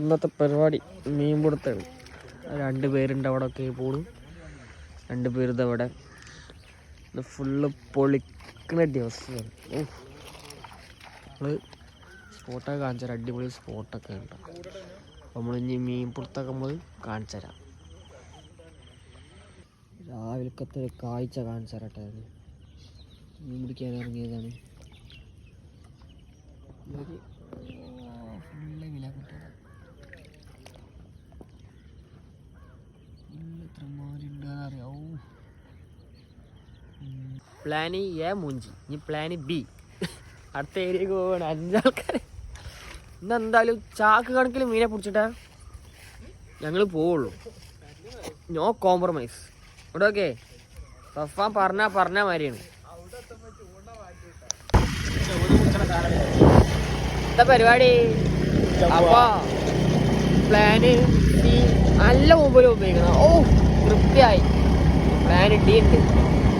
ഇന്നത്തെ പരിപാടി മീൻ പിടുത്താണ്. 2 പേരുണ്ട് അവിടെ ഒക്കെ പോണു. 2 പേര് അവിടെ ഇത് ഫുള്ള് പൊളിക്കണ ദിവസമാണ്. നമ്മള് സ്പോട്ടൊക്കെ കാണിച്ചു തരാം. അടിപൊളി സ്പോട്ടൊക്കെ ഉണ്ട്. നമ്മളിനി മീൻ പിടുത്തൊക്കെ നമ്മൾ കാണിച്ചു തരാം. രാവിലത്തെ ഒരു കാഴ്ച കാണിച്ചു തരട്ടെ. മീൻ പിടിക്കാൻ ഇറങ്ങിയതാണ്. ഫുള്ള് വില കിട്ടുക. പ്ലാന് എ മൂഞ്ചി, ഇനി പ്ലാന് ബി. അടുത്ത ഏരിയക്ക് പോവാണ്. 5 ആൾക്കാർ. ഇന്നെന്തായാലും ചാക്ക് കണക്കിൽ മീനെ പിടിച്ചിട്ടാ ഞങ്ങൾ പോവുള്ളൂ. No compromise. ഇവിടെ ഓക്കെ സഫാൻ പറഞ്ഞ മാതിരിയാണ്. എന്താ പരിപാടി? അപ്പൊ പ്ലാന് സി നല്ല മുമ്പിൽ ഉപയോഗിക്കണം. തൃപ്തിയായി. പ്ലാൻ ഡി ഉണ്ട്.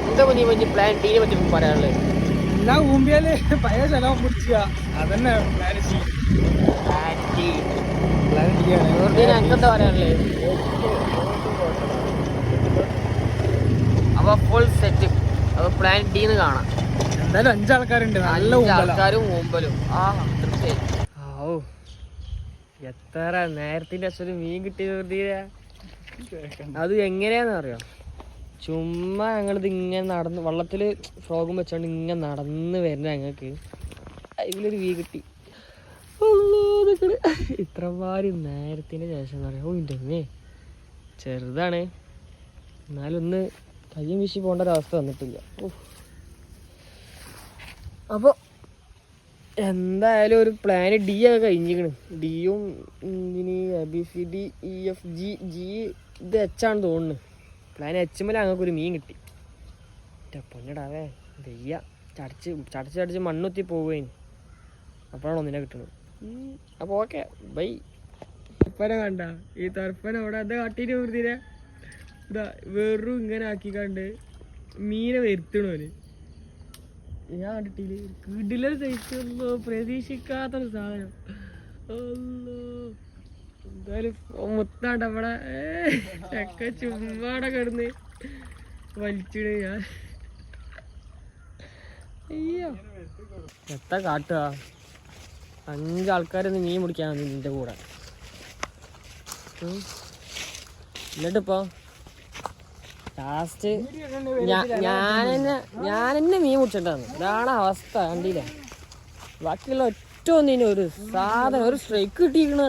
എന്താ കുഞ്ഞി പ്ലാൻ ഡീനെ പറ്റി പറയാനുള്ളത്? എല്ലാം ഊമ്പിയാല് പഴയ സ്ഥലം പിടിച്ച അതന്നെ പ്ലാൻ സി. എന്താ പറയാനുള്ളത്? അപ്പൊ ഫുൾ സെറ്റ്. അപ്പൊ പ്ലാൻ ഡീന്ന് കാണാം. എന്തായാലും 5 ആൾക്കാരുണ്ട്. നല്ല ആൾക്കാരും മുമ്പലും. തൃപ്തിയായി. എത്ര നേരത്തിന്റെ അച്ഛന് മീൻ കിട്ടിയ അത് എങ്ങനെയാന്ന് അറിയാം. ചുമ്മാ ഞങ്ങളിത് ഇങ്ങനെ നടന്ന് വള്ളത്തില് ഫ്രോഗും വെച്ചോണ്ട് ഇങ്ങനെ നടന്ന് വരുന്ന ഞങ്ങൾക്ക് ഇതിലൊരു മീൻ കിട്ടി. ഇത്രമാരി നേരത്തിന് ശേഷം പറയാം. ഇൻ്റെ ചെറുതാണ്, എന്നാലും ഒന്ന് കയ്യും വീശി പോകേണ്ട ഒരവസ്ഥ വന്നിട്ടില്ല. അപ്പോൾ എന്തായാലും ഒരു പ്ലാന് ഡി ഒക്കെ കഴിഞ്ഞിരിക്കണ്. ഡിയും ഇനി ABCD EFG G ഇത് എച്ചാണ് തോന്നുന്നു. പ്ലാൻ എച്ചുമ്മൽ ഞങ്ങൾക്കൊരു മീൻ കിട്ടി. പൊന്നിടാവേ വെയ്യ. ചടച്ച് മണ്ണുത്തി പോവുകയും അപ്പോഴാണ് ഒന്നിനെ കിട്ടുന്നത്. അപ്പോൾ ഓക്കെ ബൈ. തർപ്പന കണ്ട ഈ തർപ്പന അവിടെ എന്താ കാട്ടീട്ട് വെറുതെ ഇതാ വെറും ഇങ്ങനെ ആക്കിക്കണ്ട് മീനെ വരുത്തണോന്. ഞാൻ കണ്ടിട്ടില്ലേ കിടിലൻ സൈസുള്ളൂ. പ്രതീക്ഷിക്കാത്തൊരു സാധനം. എന്തായാലും മുത്താണ്ട് അവിടെ ഒക്കെ ചുമ്മാടെ കിടന്ന് വലിച്ചിട്. ഞാൻ അയ്യോ എത്ര കാട്ടുക. 5 ആൾക്കാരൊന്ന് മീൻ പിടിക്കാൻ വന്നു നിന്റെ കൂടെ. എന്നിട്ടിപ്പോ ലാസ്റ്റ് ഞാനെന്നെ മീൻ പിടിച്ചിട്ടാണ്. ഇതാണ് അവസ്ഥ. കണ്ടില്ലേ? ബാക്കിയുള്ള ഒറ്റ ഒന്നിനും ഒരു സാധനം ഒരു സ്ട്രൈക്ക് കിട്ടിയിരിക്കണ